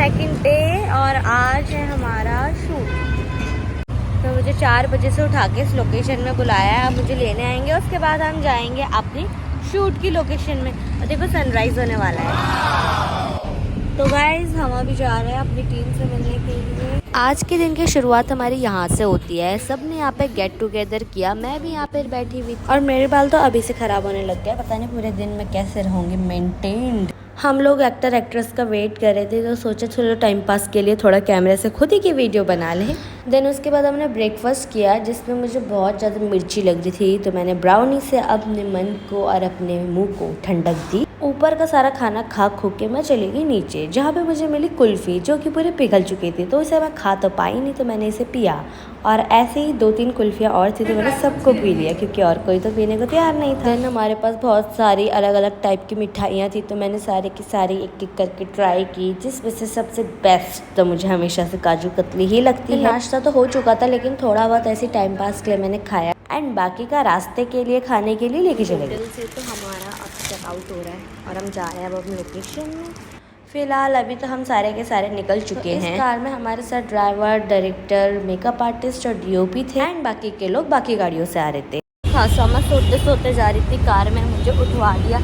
Second day और आज है हमारा शूट। तो मुझे 4 बजे से उठा के इस लोकेशन में बुलाया है। अब मुझे लेने आएंगे, उसके बाद हम जाएंगे अपनी शूट की लोकेशन में। और देखो सनराइज होने वाला है। तो गाइज हम अभी जा रहे हैं अपनी टीम से मिलने के लिए। आज के दिन की शुरुआत हमारी यहाँ से होती है। सब ने यहाँ पे गेट टुगेदर किया, मैं भी यहाँ पे बैठी हुई थी और मेरे बाल तो अभी से ख़राब होने लग गया। पता नहीं पूरे दिन में कैसे रहूँगी मेंटेन्ड। हम लोग एक्टर एक्ट्रेस का वेट कर रहे थे तो सोचा चलो टाइम पास के लिए थोड़ा कैमरे से खुद ही की वीडियो बना लें। देन उसके बाद हमने ब्रेकफास्ट किया जिसमें मुझे बहुत ज़्यादा मिर्ची लग रही थी, तो मैंने ब्राउनी से अपने मन को और अपने मुंह को ठंडक दी। ऊपर का सारा खाना खा खो के मैं चली गई नीचे, जहाँ पे मुझे मिली कुल्फ़ी जो कि पूरी पिघल चुकी थी। तो इसे मैं खा तो पाई नहीं, तो मैंने इसे पिया। और ऐसे ही 2-3 कुल्फ़ियाँ और थी तो मैंने सबको पी लिया क्योंकि और कोई तो पीने को तैयार नहीं था। देन हमारे पास बहुत सारी अलग अलग टाइप की मिठाइयाँ थी, तो मैंने सारी की सारी एक एक करके ट्राई की, जिसमें से सबसे बेस्ट तो मुझे हमेशा से काजू कतली ही लगती है। नाश्ता तो हो चुका था लेकिन थोड़ा बहुत ऐसी टाइम पास के लिए मैंने खाया एंड बाकी का रास्ते के लिए खाने के लिए लेके चले गए। से तो हमारा अब चेक आउट हो रहा है और हम जा रहे हैं अब अपनी लोकेशन में। फिलहाल अभी तो हम सारे के सारे निकल चुके हैं। इस कार में हमारे साथ ड्राइवर, डायरेक्टर, मेकअप आर्टिस्ट और डीओपी थे एंड बाकी के लोग बाकी गाड़ियों से आ रहे थे। हाँ, मैं सोते सोते जा रही थी, कार में मुझे उठवा दिया।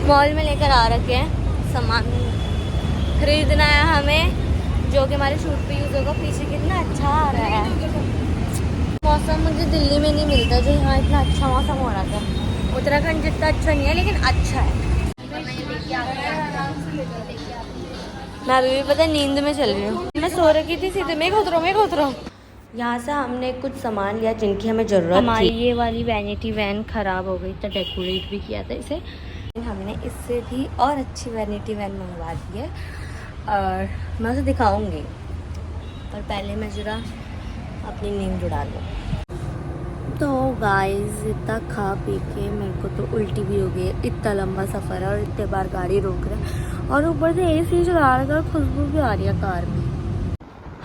मॉल में लेकर आ रखे हैं, सामान खरीदना है हमें जो कि हमारे शूट पे यूज़ होगा। पीछे कितना अच्छा आ रहा है मौसम, मुझे दिल्ली में नहीं मिलता जो यहाँ इतना अच्छा मौसम हो रहा था। उत्तराखंड जितना अच्छा नहीं है लेकिन अच्छा है। मैं अभी भी पता नींद में चल रही हूँ, मैं सो रखी थी सीधे मैं उतरो। यहाँ से हमने कुछ सामान लिया जिनकी हमें ज़रूरत थी। हमारी ये वाली वैनिटी वैन ख़राब हो गई तो डेकोरेट भी किया था इसे। हमने इससे भी और अच्छी वैनिटी वैन मंगवा दी है और मैं उसे दिखाऊंगी, पर पहले मैं ज़रा अपनी नींद उड़ा लूँ। तो गाइस इतना खा पी के मेरे को तो उल्टी भी हो गई है। इतना लंबा सफ़र है और इतने बार गाड़ी रोक रहा है और ऊपर से एसी चला रहा है, खुशबू भी आ रही है कार में।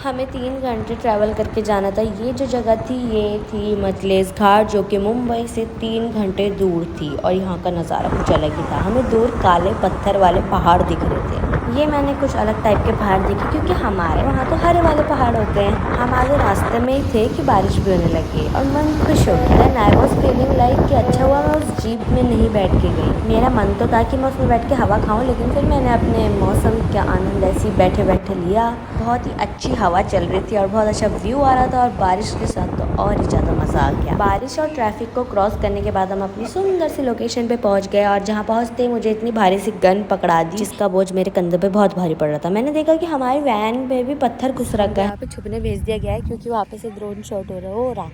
हमें 3 घंटे ट्रैवल करके जाना था। ये जो जगह थी ये थी मतलेस घाट, जो कि मुंबई से 3 घंटे दूर थी और यहाँ का नज़ारा कुछ अलग ही था। हमें दूर काले पत्थर वाले पहाड़ दिख रहे थे। ये मैंने कुछ अलग टाइप के पहाड़ देखे क्योंकि हमारे वहाँ तो हरे वाले पहाड़ होते हैं। हम आगे रास्ते में ही थे कि बारिश भी होने लगी और मन खुश हो गया। Then I was feeling like कि अच्छा हुआ मैं उस जीप में नहीं बैठ के गई। मेरा मन तो था कि मैं उसमें बैठ के हवा खाऊं, लेकिन फिर मैंने अपने मौसम का आनंद ऐसे ही बैठे बैठे लिया। बहुत ही अच्छी हवा चल रही थी और बहुत अच्छा व्यू आ रहा था और बारिश के साथ तो और ही ज़्यादा मज़ा आ गया। बारिश और ट्रैफिक को क्रॉस करने के बाद हम अपनी सुंदर सी लोकेशन पे पहुंच गए और जहां पहुंचते मुझे इतनी भारी सी गन पकड़ा दी जिसका बोझ मेरे कंधे पे बहुत भारी पड़ रहा था। मैंने देखा कि हमारी वैन में भी पत्थर घुस रखा है। यहाँ पे छुपने भेज दिया गया है क्योंकि वहाँ पे से ड्रोन शॉट हो रहा।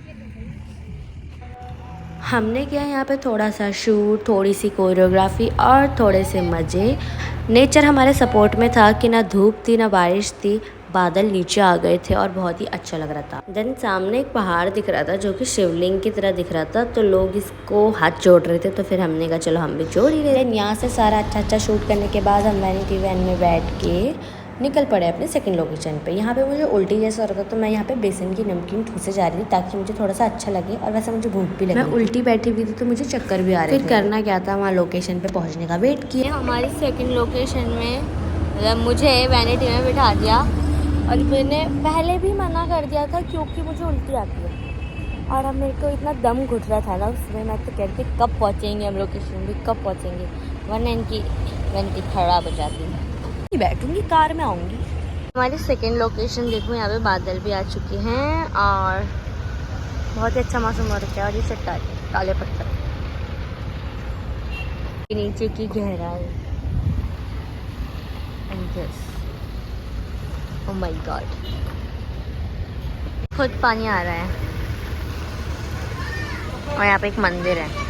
हमने किया यहाँ पे थोड़ा सा शूट, थोड़ी सी कोरियोग्राफी और थोड़े से मज़े। नेचर हमारे सपोर्ट में था कि ना धूप थी ना बारिश थी, बादल नीचे आ गए थे और बहुत ही अच्छा लग रहा था। देन सामने एक पहाड़ दिख रहा था जो कि शिवलिंग की तरह दिख रहा था, तो लोग इसको हाथ जोड़ रहे थे, तो फिर हमने कहा चलो हम भी जोड़ ही रहे। देन यहाँ से सारा अच्छा शूट करने के बाद हम वैनिटी वैन में बैठ के निकल पड़े अपने सेकंड लोकेशन पे। यहाँ पे मुझे उल्टी जैसा हो रहा था तो मैं यहाँ पे बेसन की नमकीन ठूसे जा रही थी ताकि मुझे थोड़ा सा अच्छा लगे और वैसे मुझे भूख भी लगी। मैं उल्टी बैठी हुई थी तो मुझे चक्कर भी आ रहे थे। फिर करना क्या था, वहाँ लोकेशन पे पहुँचने का वेट किया। हमारी सेकंड लोकेशन में मुझे वैनिटी में बिठा दिया और मैंने पहले भी मना कर दिया था क्योंकि मुझे उल्टी आती है और अब मेरे को इतना दम घुट रहा था ना उसमें, मैं तो कहती कब पहुँचेंगे हम लोकेशन भी, कब पहुँचेंगे, वरना इनकी वैनिटी खराब हो जाती है। बैठूंगी कार में आऊँगी। हमारी सेकेंड लोकेशन देखो, यहाँ पे बादल भी आ चुके हैं और बहुत ही अच्छा मौसम हो रखा है और ये चट्टान काले पत्थर नीचे की गहराई। ओह माय गॉड, खुद पानी आ रहा है और यहाँ पे एक मंदिर है।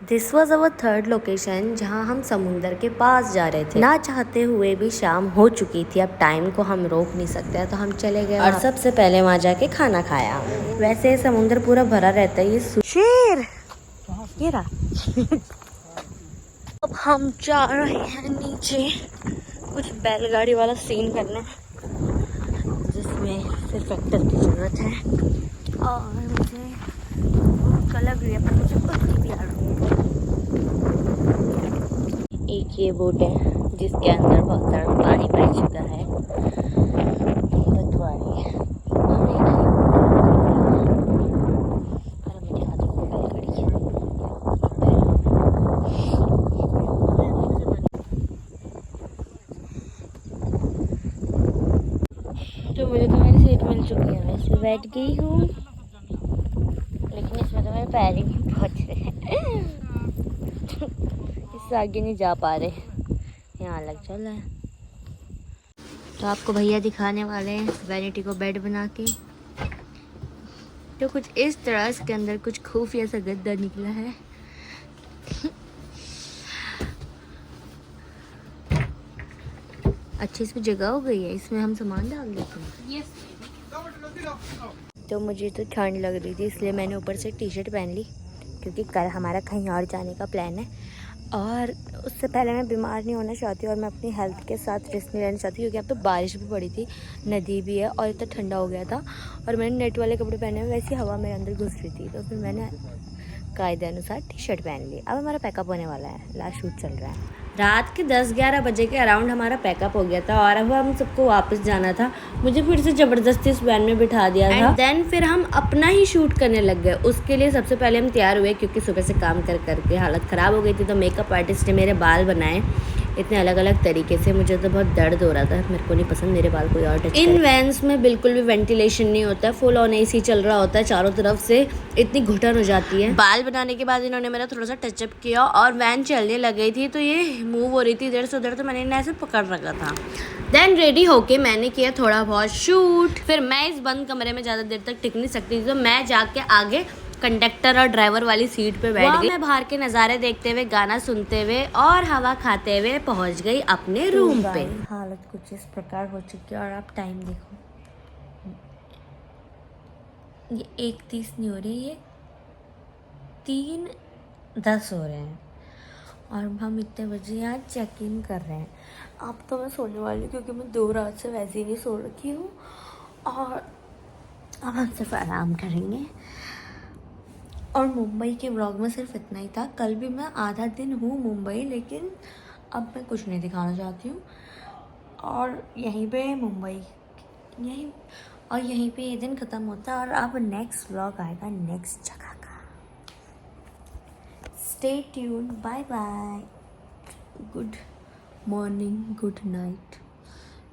This was our third location जहाँ हम समुंदर के पास जा रहे थे। ना चाहते हुए भी शाम हो चुकी थी, अब टाइम को हम रोक नहीं सकते तो हम चले गए और सबसे पहले वहाँ जाके खाना खाया। वैसे समुंदर पूरा भरा रहता है। ये शेर ये रहा। अब हम जा रहे हैं नीचे कुछ बैलगाड़ी वाला सीन करने जिसमें सिर्फ एक्टर की जरूरत है। और मुझे भूख लग रही है पर मुझे उल्टी भी आ रही है। एक ये बोट है जिसके अंदर बहुत सारा पानी भर चुका है। तो मुझे तो मेरी सीट मिल चुकी है, मैं इसमें बैठ गई हूँ, लेकिन इसमें तो मेरे पैर ही नहीं पहुँच रहे इससे आगे नहीं जा पा रहे, यहाँ अलग चल रहा है। तो आपको भैया दिखाने वाले हैं वैनिटी को बेड बना के। तो कुछ इस तरह इसके अंदर कुछ खुफिया सा गद्दा निकला है। अच्छी इसमें जगह हो गई है, इसमें हम सामान डाल देते हैं। तो मुझे तो ठंड लग रही थी इसलिए मैंने ऊपर से टी शर्ट पहन ली, क्योंकि कल हमारा कहीं और जाने का प्लान है और उससे पहले मैं बीमार नहीं होना चाहती और मैं अपनी हेल्थ के साथ रिस्क नहीं लेना चाहती, क्योंकि अब तो बारिश भी पड़ी थी, नदी भी है और इतना ठंडा हो गया था और मैंने नेट वाले कपड़े पहने हुए, वैसी हवा मेरे अंदर घुस रही थी, तो फिर मैंने कायदे अनुसार टी शर्ट पहन ली। अब हमारा पैकअप होने वाला है, लास्ट शूट चल रहा है। रात के 10-11 बजे के अराउंड हमारा पैकअप हो गया था और अब हम सबको वापस जाना था। मुझे फिर से ज़बरदस्ती इस वैन में बिठा दिया था। देन फिर हम अपना ही शूट करने लग गए। उसके लिए सबसे पहले हम तैयार हुए, क्योंकि सुबह से काम कर करके हालत ख़राब हो गई थी। तो मेकअप आर्टिस्ट ने मेरे बाल बनाए इतने अलग अलग तरीके से, मुझे तो बहुत दर्द हो रहा था, मेरे को नहीं पसंद मेरे बाल कोई और टच। इन वैन्स में बिल्कुल भी वेंटिलेशन नहीं होता है, फुल ऑन एसी चल रहा होता है चारों तरफ से, इतनी घुटन हो जाती है। बाल बनाने के बाद इन्होंने मेरा थोड़ा सा टचअप किया और वैन चलने लग गई थी, तो ये मूव हो रही थी इधर से उधर, तो मैंने इन्हें ऐसे पकड़ रखा था। देन रेडी होके मैंने किया थोड़ा बहुत शूट। फिर मैं इस बंद कमरे में ज़्यादा देर तक टिक नहीं सकती थी, तो मैं जाके आगे कंडक्टर और ड्राइवर वाली सीट पे बैठ गई। मैं बाहर के नज़ारे देखते हुए, गाना सुनते हुए और हवा खाते हुए पहुंच गई अपने रूम पे। हालत कुछ इस प्रकार हो चुकी है और आप टाइम देखो, ये 1:30 नहीं हो रही, ये 3:10 हो रहे हैं और हम इतने बजे यहाँ चेक इन कर रहे हैं। अब तो मैं सोने वाली हूँ, क्योंकि मैं 2 रात से वैसे ही नहीं सो रखी हूँ और अब हम सिर्फ आराम करेंगे। और मुंबई के व्लॉग में सिर्फ इतना ही था। कल भी मैं आधा दिन हूँ मुंबई, लेकिन अब मैं कुछ नहीं दिखाना चाहती हूँ। और यहीं पे मुंबई, यहीं पे ये दिन ख़त्म होता है और अब नेक्स्ट व्लॉग आएगा नेक्स्ट जगह का। Stay tune, bye bye, good morning, good night.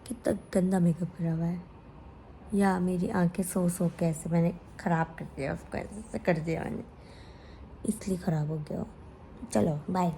कितना गंदा मेकअप करा हुआ है, या मेरी आंखें सो के ऐसे मैंने ख़राब कर दिया, उसको ऐसे कर दिया मैंने, इसलिए ख़राब हो गया। चलो बाय।